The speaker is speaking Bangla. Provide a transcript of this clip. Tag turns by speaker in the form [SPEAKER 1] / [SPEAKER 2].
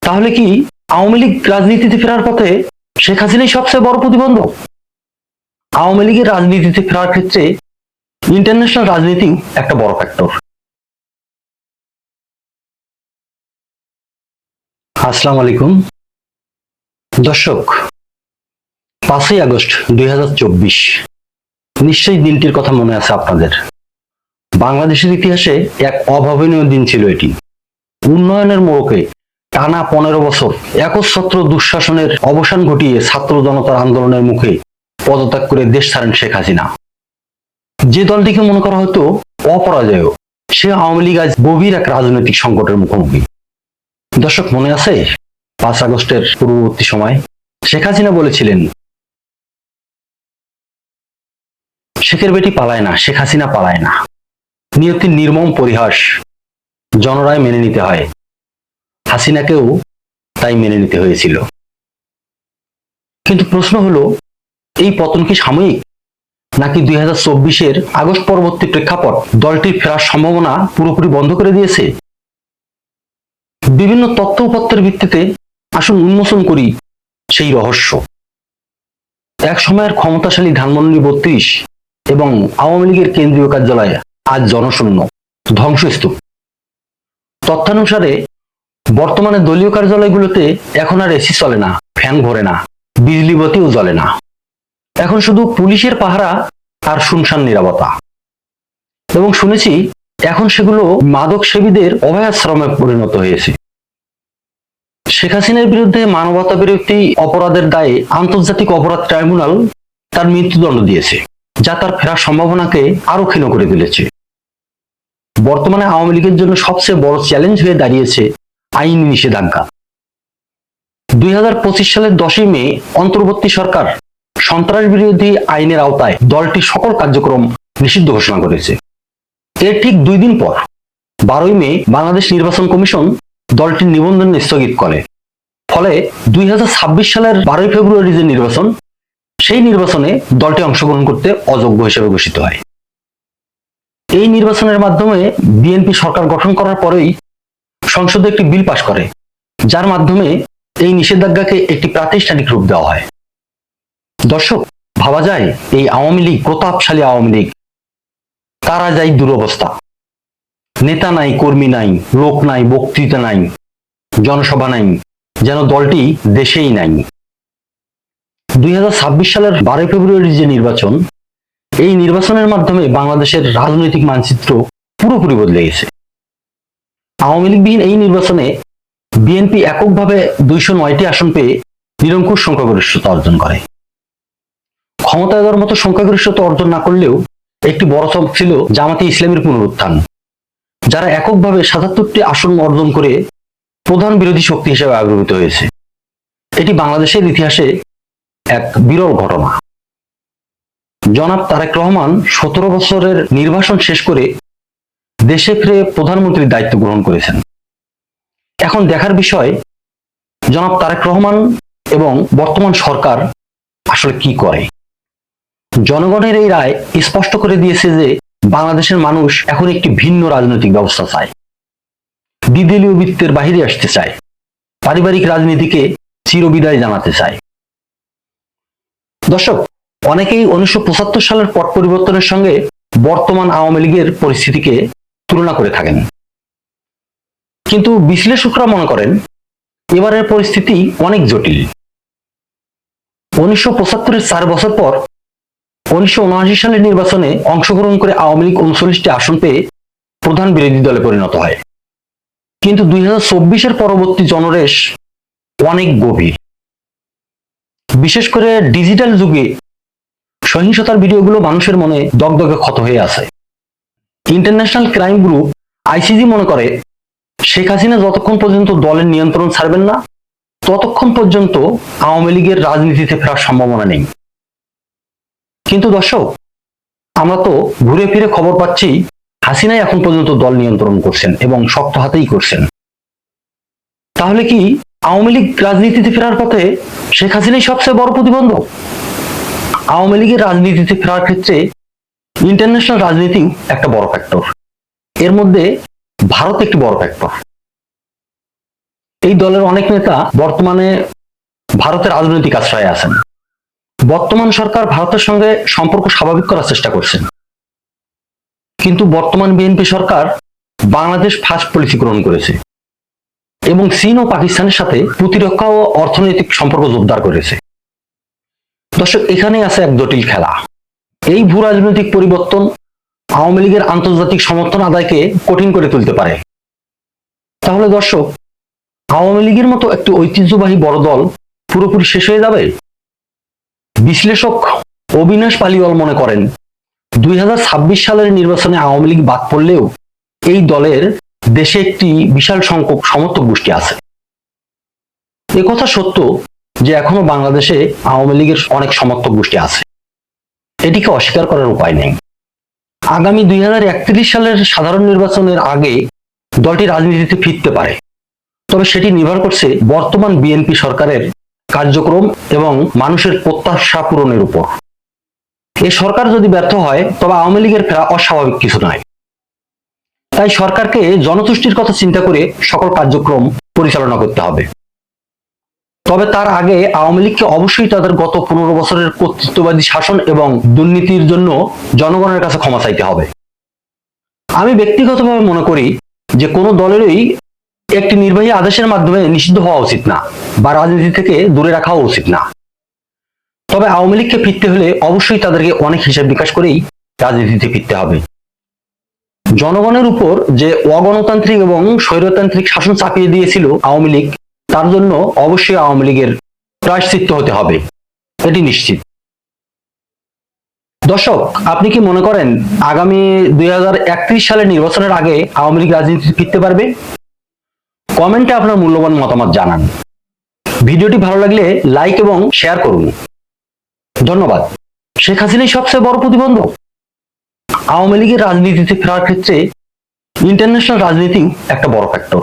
[SPEAKER 1] তাহলে কি আওয়ামী লীগ রাজনীতিতে ফেরার পথে শেখ হাসিনাই সবচেয়ে বড় প্রতিবন্ধক? আওয়ামী লীগের রাজনীতিতে ফেরার ক্ষেত্রে ইন্টারন্যাশনাল রাজনীতি একটা বড় ফ্যাক্টর। আসসালামু আলাইকুম দর্শক, 5ই আগস্ট 2024 নিশ্চয়ই দিনটির কথা মনে আছে আপনাদের। বাংলাদেশের ইতিহাসে এক অভাবনীয় দিন ছিল এটি। উন্নয়নের মোড়কে টানা 15 বছর একচ্ছত্র দুঃশাসনের অবসান ঘটিয়ে ছাত্র জনতার আন্দোলনের মুখে পদত্যাগ করে দেশ ছাড়েন শেখ হাসিনা। যে দলটিকে মনে করা হতো অপরাজেয়, সে আওয়ামী লীগ আজ গভীর এক রাজনৈতিক সংকটের মুখোমুখি। দর্শক, মনে আছে 5 আগস্টের পূর্ববর্তী সময় শেখ হাসিনা বলেছিলেন, শেখের বেটি পালায় না, শেখ হাসিনা পালায় না। নিয়তির নির্মম পরিহাস জনরায় মেনে নিতে হয়, হাসিনাকেও তাই মেনে নিতে হয়েছিল। কিন্তু প্রশ্ন হলো, এই পতন কি সাময়িক, নাকি 2024-এর আগস্ট পরবর্তী প্রেক্ষাপট দলটির ফেরার সম্ভাবনা পুরোপুরি বন্ধ করে দিয়েছে? বিভিন্ন তথ্য উপাত্তের ভিত্তিতে আসুন উন্মোচন করি সেই রহস্য। এক সময়ের ক্ষমতাশালী ধানমন্ডি 32 এবং আওয়ামী লীগের কেন্দ্রীয় কার্যালয় আজ জনশূন্য, ধ্বংসস্তূপ। তথ্যানুসারে বর্তমানে দলীয় কার্যালয়গুলোতে এখন আর এসি চলে না, ফ্যান ঘোরে না, বিজলি বাতিও জ্বলে না। এখন শুধু পুলিশের পাহারা আর শুনশান নীরবতা। এবং শুনেছি এখন সেগুলো মাদক সেবীদের অভয়াশ্রমে পরিণত হয়েছে। শেখ হাসিনার বিরুদ্ধে মানবতা বিরোধী অপরাধের দায়ে আন্তর্জাতিক অপরাধ ট্রাইব্যুনাল তার মৃত্যুদণ্ড দিয়েছে, যা তার ফেরার সম্ভাবনাকে আরো ক্ষীণ করে তুলেছে। বর্তমানে আওয়ামী লীগের জন্য সবচেয়ে বড় চ্যালেঞ্জ হয়ে দাঁড়িয়েছে আইনি নিষেধাজ্ঞা। 2025 সালের 10ই মে অন্তর্বর্তী সরকার সন্ত্রাস বিরোধী আইনের আওতায় দলটির সকল কার্যক্রম নিষিদ্ধ ঘোষণা করেছে। এর ঠিক 2 দিন পর 12ই মে বাংলাদেশ নির্বাচন কমিশন দলটির নিবন্ধন স্থগিত করে। ফলে 2026 সালের 12ই ফেব্রুয়ারি যে নির্বাচন, সেই নির্বাচনে দলটি অংশগ্রহণ করতে অযোগ্য হিসেবে ঘোষিত হয়। এই নির্বাচনের মাধ্যমে বিএনপি সরকার গঠন করার পরেই সংসদে একটি বিল পাশ করে, যার মাধ্যমে এই নিষেধাজ্ঞাকে একটি প্রাতিষ্ঠানিক রূপ দেওয়া হয়। দর্শক, ভাবা যায় এই আওয়ামী লীগ, প্রতাপশালী আওয়ামী লীগ, তারা যায় দুরবস্থা। নেতা নাই, কর্মী নাই, লোক নাই, বক্তৃতা নাই, জনসভা নাই, যেন দলটি দেশেই নাই। 2026 সালের 12 ফেব্রুয়ারি যে নির্বাচন, এই নির্বাচনের মাধ্যমে বাংলাদেশের রাজনৈতিক মানচিত্র পুরোপুরি বদলে গেছে। আওয়ামী লীগবিহীন এই নির্বাচনে বিএনপি এককভাবে 209টি আসন পেয়ে নিরঙ্কুশ সংখ্যাগরিষ্ঠতা অর্জন করে। ক্ষমতায় যাওয়ার মতো সংখ্যাগরিষ্ঠতা অর্জন না করলেও একটি বড় সব ছিল জামাতে ইসলামীর পুনরুত্থান, যারা এককভাবে 77টি আসন অর্জন করে প্রধান বিরোধী শক্তি হিসেবে আবির্ভূত হয়েছে। এটি বাংলাদেশের ইতিহাসে এক বিরল ঘটনা। জনাব তারেক রহমান 17 বছরের নির্বাসন শেষ করে দেশে ফিরে প্রধানমন্ত্রীর দায়িত্ব গ্রহণ করেছেন। এখন দেখার বিষয়, জনাব তারেক রহমান এবং বর্তমান সরকার আসলে কি করে। জনগণের এই রায় স্পষ্ট করে দিয়েছে যে বাংলাদেশের মানুষ এখন একটি ভিন্ন রাজনৈতিক ব্যবস্থা চায়, দ্বিদলীয় বৃত্তের বাহিরে আসতে চায়, পারিবারিক রাজনীতিকে চিরবিদায় জানাতে চায়। দর্শক, অনেকেই 1975 সালের পট পরিবর্তনের সঙ্গে বর্তমান আওয়ামী লীগের পরিস্থিতিকে তুলনা করে থাকেন, কিন্তু বিশ্লেষকরা মনে করেন এবারের পরিস্থিতি অনেক জটিল। 1975-এর 4 বছর পর 1979 সালের নির্বাচনে অংশগ্রহণ করে আওয়ামী লীগ 39টি আসন পেয়ে প্রধান বিরোধী দলে পরিণত হয়। কিন্তু 2024-এর পরবর্তী জনরেশ অনেক গভীর। বিশেষ করে ডিজিটাল যুগে সহিংসতার ভিডিওগুলো মানুষের মনে দগদগে ক্ষত হয়ে আছে। ইন্টারন্যাশনাল ক্রাইম গ্রুপ আইসিজি মনে করে শেখ হাসিনা যতক্ষণ পর্যন্ত দলের নিয়ন্ত্রণ ছাড়বেন না, ততক্ষণ পর্যন্ত আওয়ামী লীগের রাজনীতিতে ফেরার সম্ভাবনা নেই। কিন্তু দর্শক, আমরা তো ঘুরে ফিরে খবর পাচ্ছি হাসিনাই এখন পর্যন্ত দল নিয়ন্ত্রণ করছেন এবং শক্ত হাতেই করছেন। তাহলে কি আওয়ামী লীগ রাজনীতিতে ফেরার পথে শেখ হাসিনাই সবচেয়ে বড় প্রতিবন্ধক? আওয়ামী লীগের রাজনীতিতে ফেরার ক্ষেত্রে ইন্টারন্যাশনাল রাজনীতি একটা বড় ফ্যাক্টর। এর মধ্যে ভারত একটি বড় ফ্যাক্টর। এই দলের অনেক নেতা বর্তমানে ভারতের রাজনৈতিক আশ্রয়ে আছেন। বর্তমান সরকার ভারতের সঙ্গে সম্পর্ক স্বাভাবিক করার চেষ্টা করছেন, কিন্তু বর্তমান বিএনপি সরকার বাংলাদেশ ফার্স্ট পলিসি গ্রহণ করেছে এবং চীন ও পাকিস্তানের সাথে প্রতিরক্ষা ও অর্থনৈতিক সম্পর্ক জোরদার করেছে। দর্শক, এখানেই আছে এক জটিল খেলা। এই ভূ রাজনৈতিক পরিবর্তন আওয়ামী লীগের আন্তর্জাতিক সমর্থন আদায়কে কঠিন করে তুলতে পারে। তাহলে দর্শক, আওয়ামী লীগের মতো একটি ঐতিহ্যবাহী বড় দল পুরোপুরি শেষ হয়ে যাবে? বিশ্লেষক অবিনাশ পালিওয়াল মনে করেন 2026 সালের নির্বাচনে আওয়ামী লীগ বাদ পড়লেও এই দলের দেশে একটি বিশাল সংখ্যক সমর্থক গোষ্ঠী আছে। একথা সত্য যে এখনো বাংলাদেশে আওয়ামী লীগের অনেক সমর্থক গোষ্ঠী আছে, এটিকে অস্বীকার করার উপায় নেই। আগামী 2031 সালের সাধারণ নির্বাচনের আগে দলটি রাজনীতিতে ফিরতে পারে, তবে সেটি নির্ভর করছে বর্তমান বিএনপি সরকারের কার্যক্রম এবং মানুষের প্রত্যাশা পূরণের উপর। এই সরকার যদি ব্যর্থ হয় তবে আওয়ামী লীগের ফেরা অস্বাভাবিক কিছু নয়। তাই সরকারকে জনতুষ্টির কথা চিন্তা করে সকল কার্যক্রম পরিচালনা করতে হবে। তবে তার আগে আওয়ামী লীগকে অবশ্যই তাদের গত 15 বছরের কর্তৃত্ববাদী শাসন এবং দুর্নীতির জন্য জনগণের কাছে ক্ষমা চাইতে হবে। আমি ব্যক্তিগতভাবে মনে করি যে কোনো দলেরই একটি নির্বাহী আদেশের মাধ্যমে নিষিদ্ধ হওয়া উচিত না বা রাজনীতি থেকে দূরে রাখাও উচিত না। তবে আওয়ামী লীগকে ফিরতে হলে অবশ্যই তাদেরকে অনেক হিসাব বিকাশ করেই রাজনীতিতে ফিরতে হবে। জনগণের উপর যে অগণতান্ত্রিক এবং স্বৈরতান্ত্রিক শাসন চাপিয়ে দিয়েছিল আওয়ামী লীগ, তার জন্য অবশ্যই আওয়ামী লীগের প্রায়শ্চিত্ত হতে হবে, এটি নিশ্চিত। দর্শক, আপনি কি মনে করেন আগামী 2031 সালের নির্বাচনের আগে আওয়ামী লীগ রাজনীতিতে ফিরতে পারবে? কমেন্টে আপনার মূল্যবান মতামত জানান। ভিডিওটি ভালো লাগলে লাইক এবং শেয়ার করুন। ধন্যবাদ। শেখ হাসিনাই সবচেয়ে বড় প্রতিবন্ধক? আওয়ামী লীগের রাজনীতিতে ফেরার ক্ষেত্রে ইন্টারন্যাশনাল রাজনীতিও একটা বড় ফ্যাক্টর।